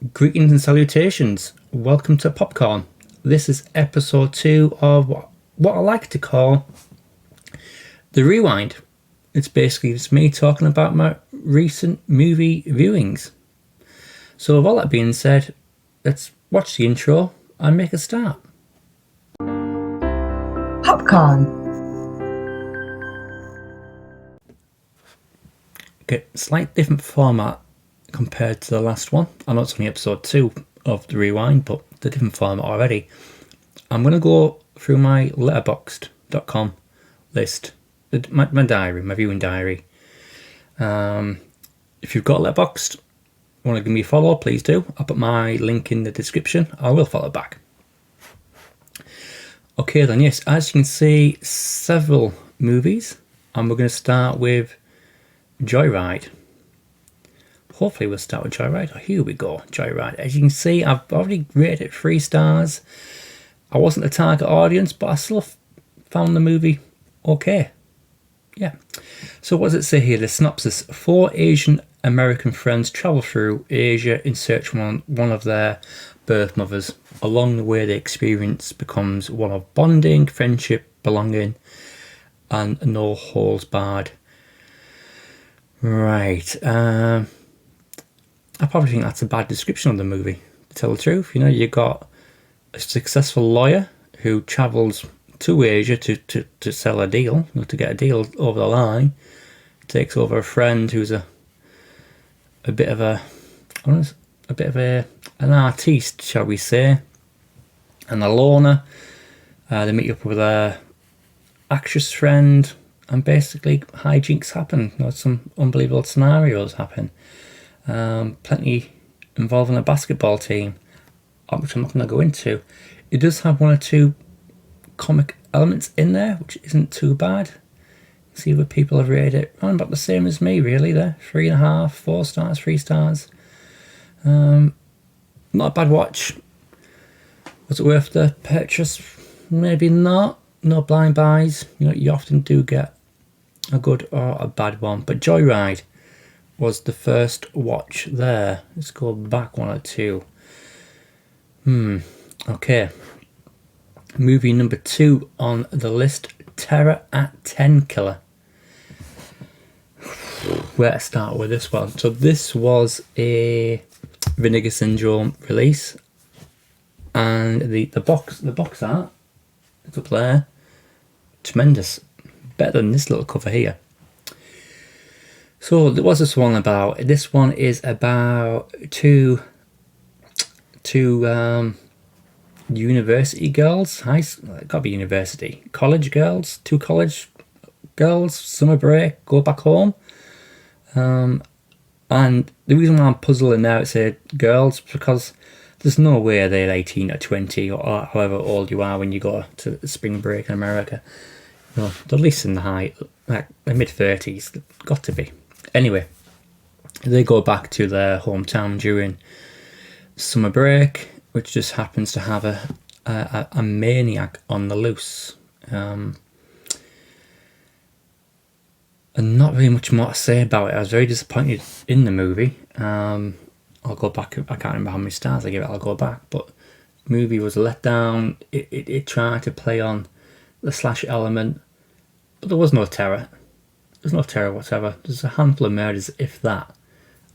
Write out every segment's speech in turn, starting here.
Greetings and salutations. Welcome to Popcorn. This is episode 2 of what I like to call The Rewind. It's basically just me talking about my recent movie viewings. So with all that being said, let's watch the intro and make a start. Popcorn. Okay, slight different format compared to the last one. I know it's only episode 2 of The Rewind, but the different format already. I'm going to go through my letterboxd.com list, my diary, my viewing diary. If you've got Letterboxd, want to give me a follow, please do. I'll put my link in the description. I will follow back. Okay then, yes, as you can see, several movies, and we're going to start with Joyride. Hopefully we'll start with Joyride. Here we go, Joyride. As you can see, I've already rated it 3 stars. I wasn't the target audience, but I still found the movie okay. Yeah. So what does it say here? The synopsis: 4 Asian American friends travel through Asia in search of one of their birth mothers. Along the way, the experience becomes one of bonding, friendship, belonging, and no holds barred. Right. I probably think that's a bad description of the movie, to tell the truth. You know, you got a successful lawyer who travels to Asia to sell a deal, to get a deal over the line. Takes over a friend who's a bit of an artiste, shall we say, and a loner. They meet up with a actress friend, and basically hijinks happen. Some unbelievable scenarios happen. Plenty involving a basketball team, which I'm not going to go into. It does have 1 or 2 comic elements in there, which isn't too bad. See what people have rated it around about the same as me, really. There, 3.5, 4 stars, 3 stars. Not a bad watch. Was it worth the purchase? Maybe not. No blind buys. You know, you often do get a good or a bad one. But Joyride was the first watch there. Let's go back 1 or 2. Okay. Movie number 2 on the list, Terror at Tenkiller. Where to start with this one? So this was a Vinegar Syndrome release, and the box art, it's up there, tremendous, better than this little cover here. So what's this one about? This one is about two university girls, gotta be university, college girls, 2 college girls, summer break, go back home. And the reason why I'm puzzling now, it's girls, because there's no way they're 18 or 20 or however old you are when you go to spring break in America. You know, they're at least in the mid-30s, got to be. Anyway, they go back to their hometown during summer break, which just happens to have a maniac on the loose. And not really much more to say about it. I was very disappointed in the movie. I'll go back. I can't remember how many stars I gave it. I'll go back. But the movie was a letdown. It tried to play on the slash element, but there was no terror. There's no terror whatsoever. There's a handful of murders, if that.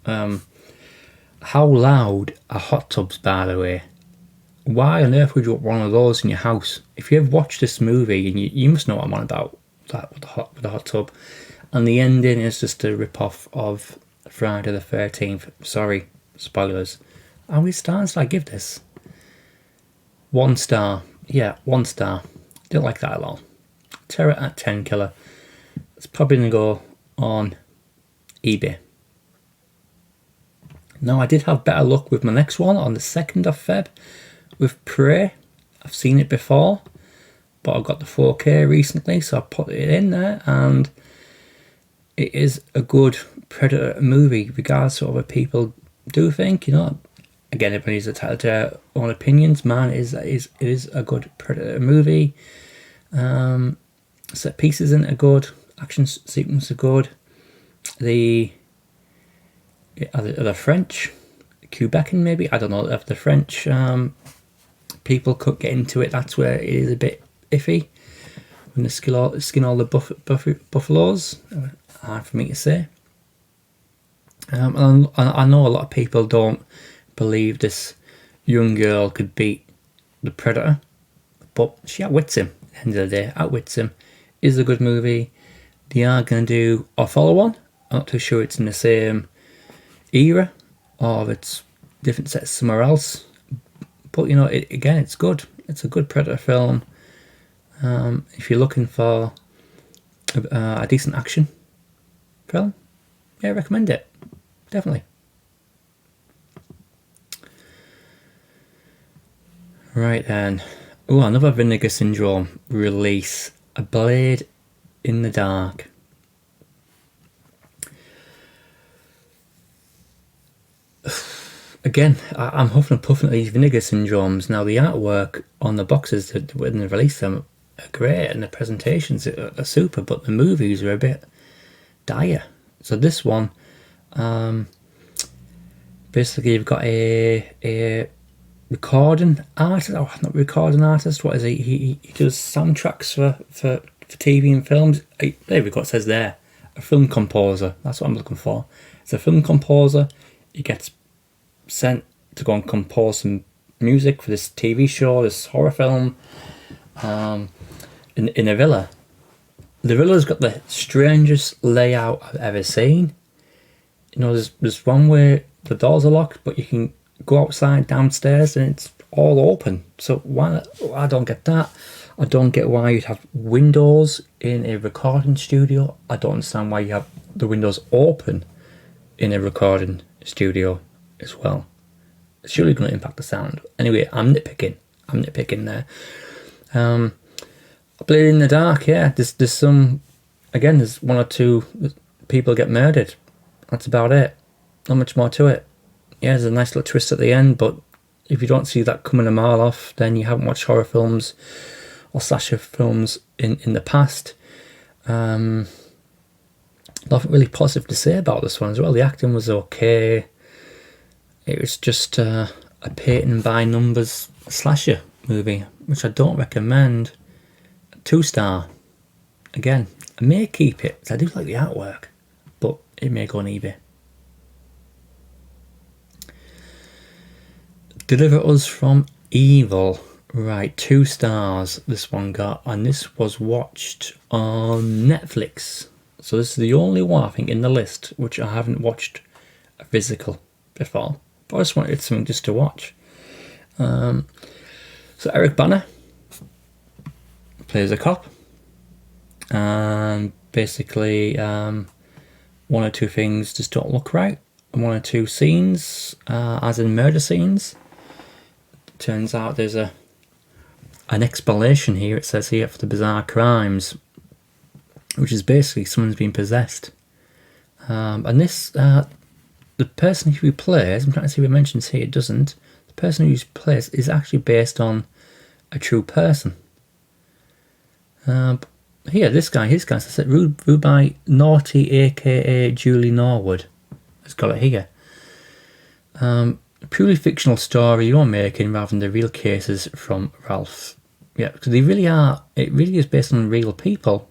How loud are hot tubs, by the way? Why on earth would you want one of those in your house? If you have watched this movie, and you must know what I'm on about, that with the hot tub. And the ending is just a rip-off of Friday the 13th. Sorry, spoilers. How many stars did I give this? 1 star. Yeah, 1 star. Didn't like that at all. Terror at Tenkiller. It's probably going to go on eBay. Now, I did have better luck with my next one on the 2nd of Feb with Prey. I've seen it before, but I got the 4K recently, so I put it in there, and it is a good Predator movie, regardless of what people do think. You know, again, everybody's entitled to their own opinions. Man, it is a good Predator movie. Set pieces in it are good. Action sequences are good. The French Quebecan, maybe. I don't know if the French people could get into it. That's where it is a bit iffy. When they skin all the buffaloes. Hard for me to say. And I know a lot of people don't believe this young girl could beat the Predator, but she outwits him. At the end of the day, outwits him. Is a good movie. They are going to do a follow-on. I'm not too sure it's in the same era or if it's different sets somewhere else. But you know, again, it's good. It's a good Predator film. If you're looking for a decent action film, yeah, I recommend it. Definitely. Right then. Oh, another Vinegar Syndrome release. A Blade in the Dark. Again, I'm huffing and puffing at these Vinegar Syndromes. Now, the artwork on the boxes when they release them are great and the presentations are super, but the movies are a bit dire. So this one, basically you've got a recording artist, oh, not recording artist, what is he? He does soundtracks for TV and films. There we go, it says there, a film composer, that's what I'm looking for. It's a film composer. He gets sent to go and compose some music for this TV show, this horror film, in a villa. The villa's got the strangest layout I've ever seen. You know, there's one where the doors are locked, but you can go outside downstairs and it's all open. So why? I don't get that. I don't get why you'd have windows in a recording studio. I don't understand why you have the windows open in a recording studio as well. It's surely going to impact the sound. Anyway, I'm nitpicking there. Blade in the Dark, yeah. There's some, again, there's one or two people get murdered. That's about it. Not much more to it. Yeah, there's a nice little twist at the end, but if you don't see that coming a mile off, then you haven't watched horror films or slasher films in the past. Nothing really positive to say about this one as well. The acting was okay. It was just a paint by numbers slasher movie, which I don't recommend. 2-star. Again, I may keep it, because I do like the artwork, but it may go on eBay. Deliver Us from Evil. Right, 2 stars this one got, and this was watched on Netflix. So this is the only one, I think, in the list which I haven't watched a physical before. But I just wanted something just to watch. So Eric Bana plays a cop. And basically, one or two things just don't look right. One or two scenes, as in murder scenes. Turns out there's an explanation here. It says here for the bizarre crimes, which is basically someone's been possessed. And this, the person who plays, I'm trying to see if it mentions here, it doesn't. The person who plays is actually based on a true person. Here, his guy said Ruby Naughty, aka Julie Norwood, has got it here. A purely fictional story you're making rather than the real cases from Ralph. Yeah, because they really are. It really is based on real people,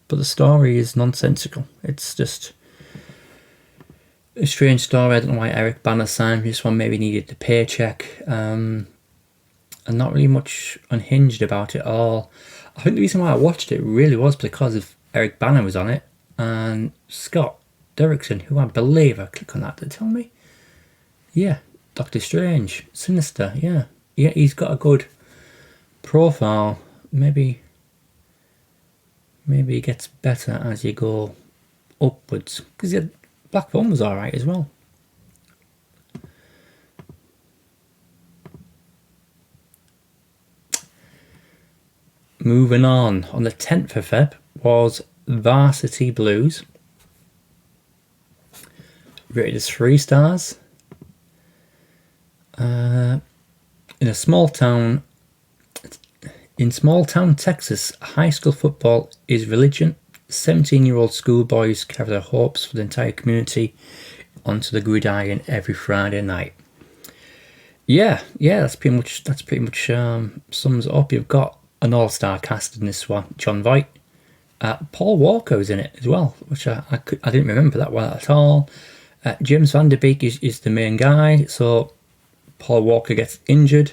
but the story is nonsensical. It's just a strange story. I don't know why Eric Bana signed this one. Maybe needed the paycheck. And not really much unhinged about it all. I think the reason why I watched it really was because of Eric Bana was on it and Scott Derrickson, who I believe, I click on that to tell me. Yeah, Doctor Strange, Sinister, yeah. Yeah, he's got a good profile. Maybe it gets better as you go upwards. Because Black Phone was alright as well. Moving on the 10th of Feb was Varsity Blues. Rated as 3 stars. In small town, Texas, high school football is religion. 17-year-old schoolboys carry their hopes for the entire community onto the gridiron every Friday night. Yeah, that's pretty much sums it up. You've got an all-star cast in this one. John Voight, Paul Walker is in it as well, which I didn't remember that well at all. James Van Der Beek is the main guy, so Paul Walker gets injured.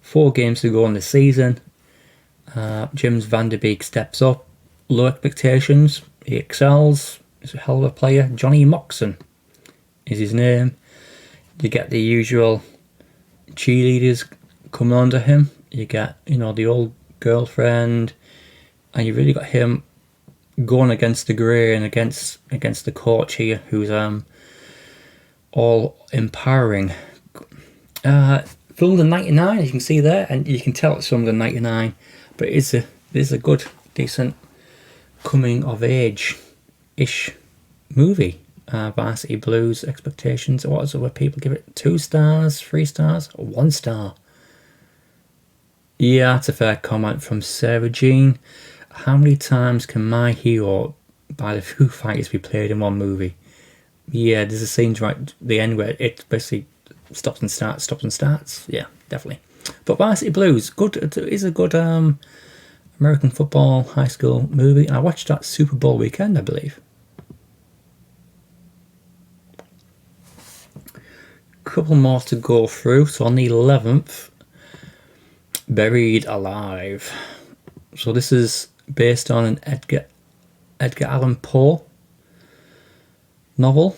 4 games to go in the season. James Van Der Beek steps up. Low expectations. He excels. He's a hell of a player. Johnny Moxon is his name. You get the usual cheerleaders coming under him. You get, the old girlfriend, and you really got him going against the grain, against the coach here, who's all empowering. Filmed in '99, as you can see there, and you can tell it's filmed in '99, but it's a good, decent coming of age ish movie. Varsity Blues expectations. What is it where people give it 2 stars, 3 stars, or 1 star? Yeah, that's a fair comment from Sarah Jean. How many times can My Hero by the Foo Fighters be played in one movie? Yeah, there's a scene right at the end where it basically stops and starts. Yeah, definitely. But Varsity Blues, good. It is a good American football high school movie. And I watched that Super Bowl weekend, I believe. Couple more to go through. So on the 11th, Buried Alive. So this is based on an Edgar Allan Poe novel.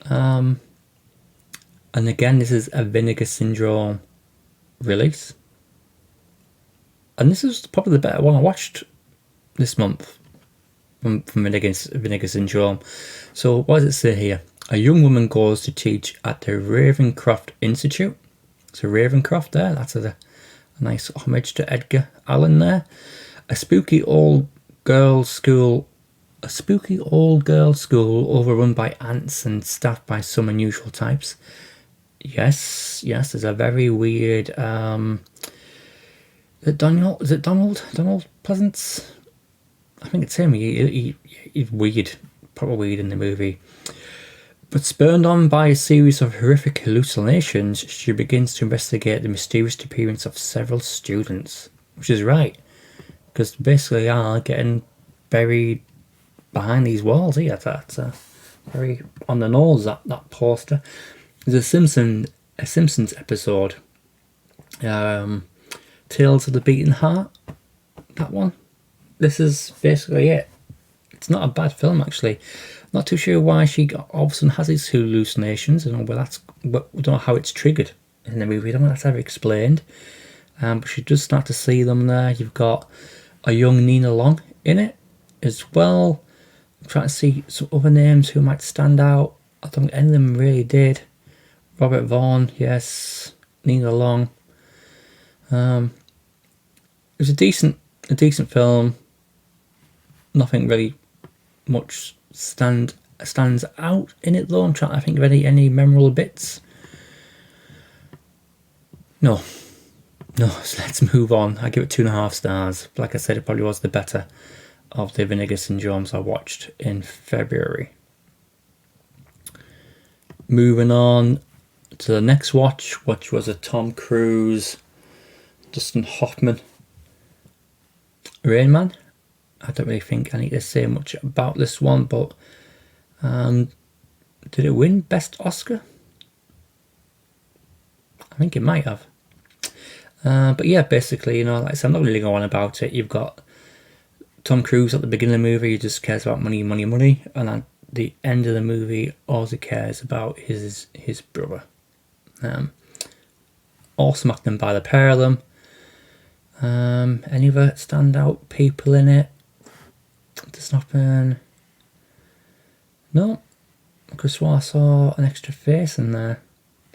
And again, this is a Vinegar Syndrome release. And this is probably the better one I watched this month from Vinegar Syndrome. So what does it say here? A young woman goes to teach at the Ravencroft Institute. So Ravencroft there, that's a nice homage to Edgar Allan there. A spooky old girls' school overrun by ants and staffed by some unusual types. Yes, there's a very weird is it Donald Pleasance? I think it's him. He's weird, proper weird in the movie. But spurred on by a series of horrific hallucinations, she begins to investigate the mysterious disappearance of several students. Which is right, because basically they are getting buried behind these walls here. That's very on the nose, that poster. There's a Simpsons episode, Tales of the Beaten Heart, that one. This is basically it. It's not a bad film, actually. Not too sure why she all of a sudden has these hallucinations. We don't know how it's triggered in the movie. I don't know if that's ever explained. But she does start to see them there. You've got a young Nina Long in it as well. I'm trying to see some other names who might stand out. I don't think any of them really did. Robert Vaughn, yes. Nina Long. It was a decent film. Nothing really much stands out in it though. I'm trying to think of any memorable bits. No, so let's move on. I give it 2.5 stars. Like I said, it probably was the better of the Vinegar Syndromes I watched in February. Moving on to the next watch, which was a Tom Cruise, Dustin Hoffman, Rain Man. I don't really think I need to say much about this one, but did it win Best Oscar? I think it might have. But yeah, basically, like I said, I'm not really going on about it. You've got Tom Cruise at the beginning of the movie, he just cares about money, and at the end of the movie, all he cares about is his brother. Awesome acting by the pair of them. Any other standout people in it? Does nothing. No, I could swear I saw an extra face in there.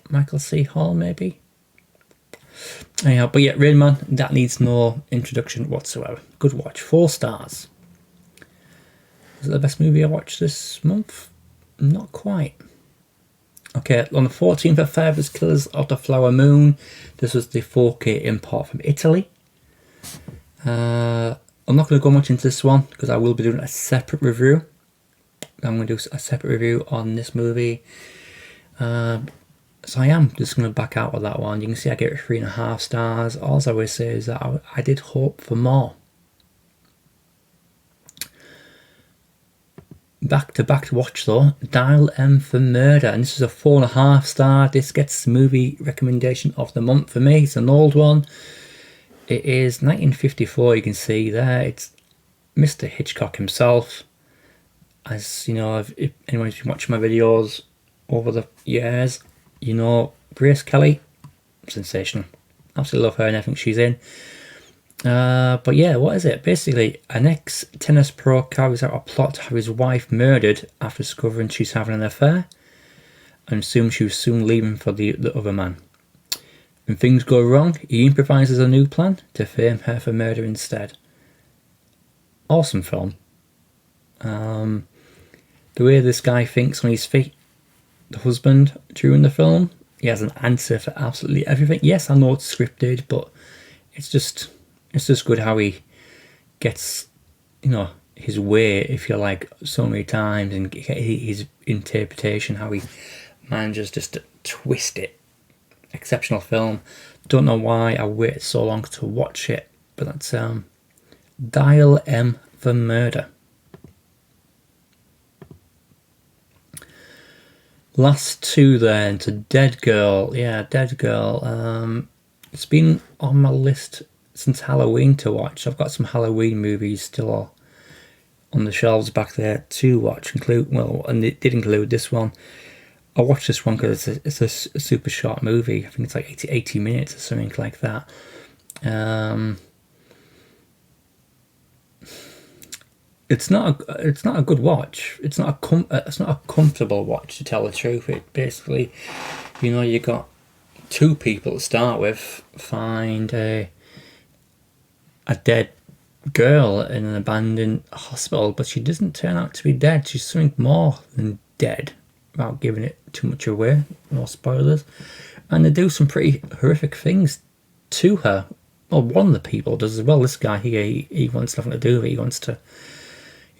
Michael C. Hall, maybe. Anyhow, but yeah, Rain Man, that needs no introduction whatsoever. Good watch, 4 stars. Is it the best movie I watched this month? Not quite. Okay, on the 14th of February was Killers of the Flower Moon. This was the 4K import from Italy. I'm not going to go much into this one because I will be doing a separate review. I'm going to do a separate review on this movie. So I am just going to back out of that one. You can see I give it 3.5 stars. All I would say is that I did hope for more. Back to watch though, Dial M for Murder, and this is a 4.5 star. This gets movie recommendation of the month for me. It's an old one. It is 1954. You can see there. It's Mr. Hitchcock himself. As you know, if anyone's been watching my videos over the years, you know Grace Kelly, sensational. Absolutely love her and everything she's in. But yeah, what is it? Basically, an ex-tennis pro carries out a plot to have his wife murdered after discovering she's having an affair, and assumes she was soon leaving for the other man. When things go wrong, he improvises a new plan to frame her for murder instead. Awesome film. The way this guy thinks on his feet, the husband, during the film, he has an answer for absolutely everything. Yes, I know it's scripted, but it's just good how he gets, you know, his way, if you like, so many times, and his interpretation, how he manages just to twist it. Exceptional film. Don't know why I waited so long to watch it, but that's Dial M for Murder. Last two then to Dead Girl. Yeah, Dead Girl. It's been on my list since Halloween to watch. I've got some Halloween movies still on the shelves back there to watch. And it did include this one. I watched this one because it's a super short movie. I think it's like 80 minutes or something like that. It's not a good watch. It's not a comfortable watch, to tell the truth. It basically, you know, you got two people to start with, find a dead girl in an abandoned hospital, but she doesn't turn out to be dead. She's something more than dead, without giving it too much away. No spoilers. And they do some pretty horrific things to her. Well, one of the people does as well. This guy here, he wants nothing to do with it. He wants to,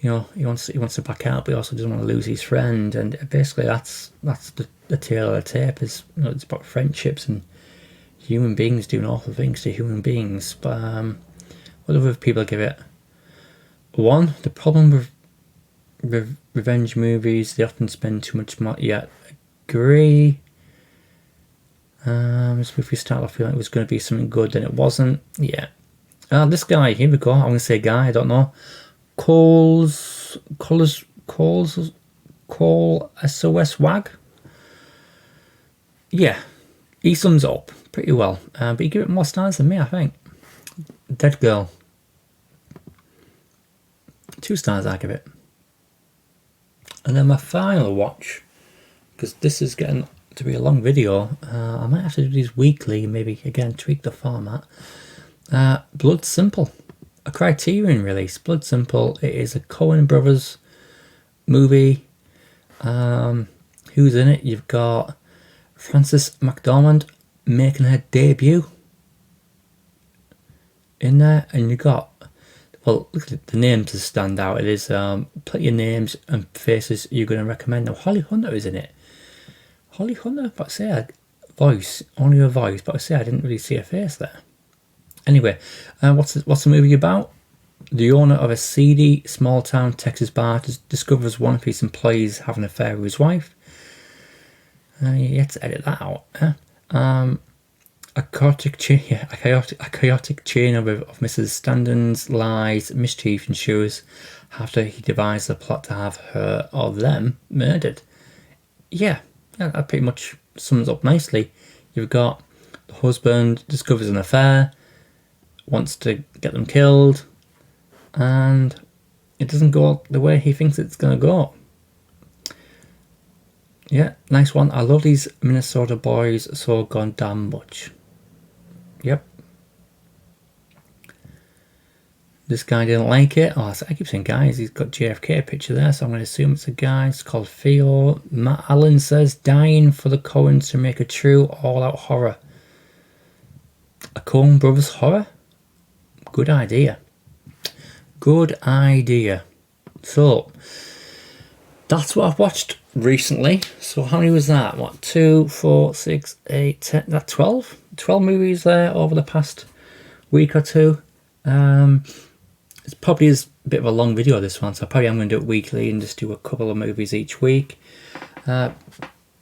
you know, he wants to back out, but he also doesn't want to lose his friend. And basically, that's the tale of the tape. Is, you know, it's about friendships and human beings doing awful things to human beings. But what other people give it? One, the problem with revenge movies, they often spend too much money. Yeah, agree. This movie started off feeling it was going to be something good, then it wasn't. Yeah. This guy, here we go. I'm going to say guy, I don't know. Cole SOS Wag. Yeah, he sums up pretty well. But you give it more stars than me, I think. Dead Girl. 2 stars I give it. And then my final watch, because this is getting to be a long video, I might have to do these weekly, maybe again tweak the format. Blood Simple, a Criterion release. Blood Simple. It is a Coen Brothers movie. Who's in it? You've got Frances McDormand making her debut in there, and you got, well, look at the names that stand out. It is plenty of names and faces you're going to recommend. Now, Holly Hunter is in it. Holly Hunter, but I say a voice, only a voice, but I say I didn't really see a face there. Anyway, what's the movie about? The owner of a seedy small-town Texas bar discovers one of his employees having an affair with his wife. You have to edit that out. A chaotic chain of Mrs. Standon's lies, mischief ensues after he devises a plot to have her or them murdered. Yeah, that pretty much sums up nicely. You've got the husband discovers an affair, wants to get them killed, and it doesn't go the way he thinks it's going to go. Yeah, nice one. I love these Minnesota boys so goddamn much. Yep. This guy didn't like it. Oh, I keep saying guys. He's got JFK picture there, so I'm going to assume it's a guy. It's called Theo. Matt Allen says, dying for the Coens to make a true all-out horror. A Coen Brothers horror? Good idea. Good idea. So, that's what I've watched recently. So how many was that? What, 2, 4, 6, 8, 10, that 12? 12 movies there over the past week or two. It probably is a bit of a long video, this one, so probably I'm going to do it weekly and just do a couple of movies each week.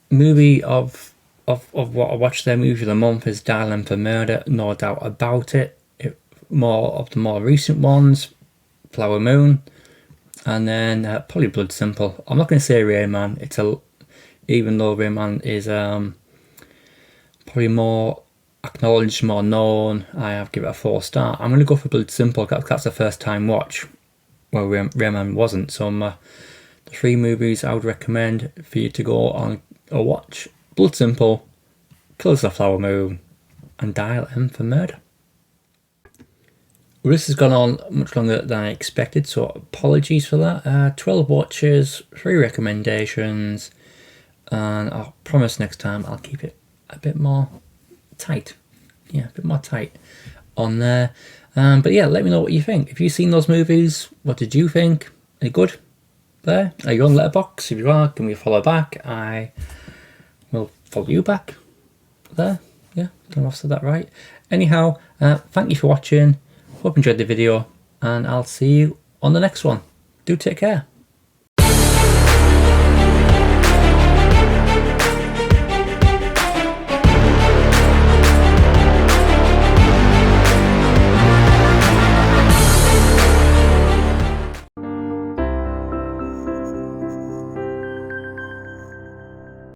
Movie of what I watched there, movie of the month, is Dial M for Murder, no doubt about it. More of the more recent ones, Flower Moon, and then probably Blood Simple. I'm not going to say Rain Man. Even though Rain Man is probably more acknowledged, more known, I have given it a 4-star. I'm going to go for Blood Simple. That's the first time watch, where Rain Man wasn't. So the 3 movies I would recommend for you to go on or watch: Blood Simple, Killers of the Flower Moon, and Dial M for Murder. Well, this has gone on much longer than I expected, so apologies for that. 12 watches, 3 recommendations, and I'll promise next time I'll keep it a bit more tight. Yeah, a bit more tight on there. But yeah, let me know what you think. If you've seen those movies, what did you think? Are you good there? Are you on Letterboxd? If you are, give me a follow back. I will follow you back there. Yeah, I don't know if I said that right. Anyhow, thank you for watching. Hope you enjoyed the video, and I'll see you on the next one. Do take care.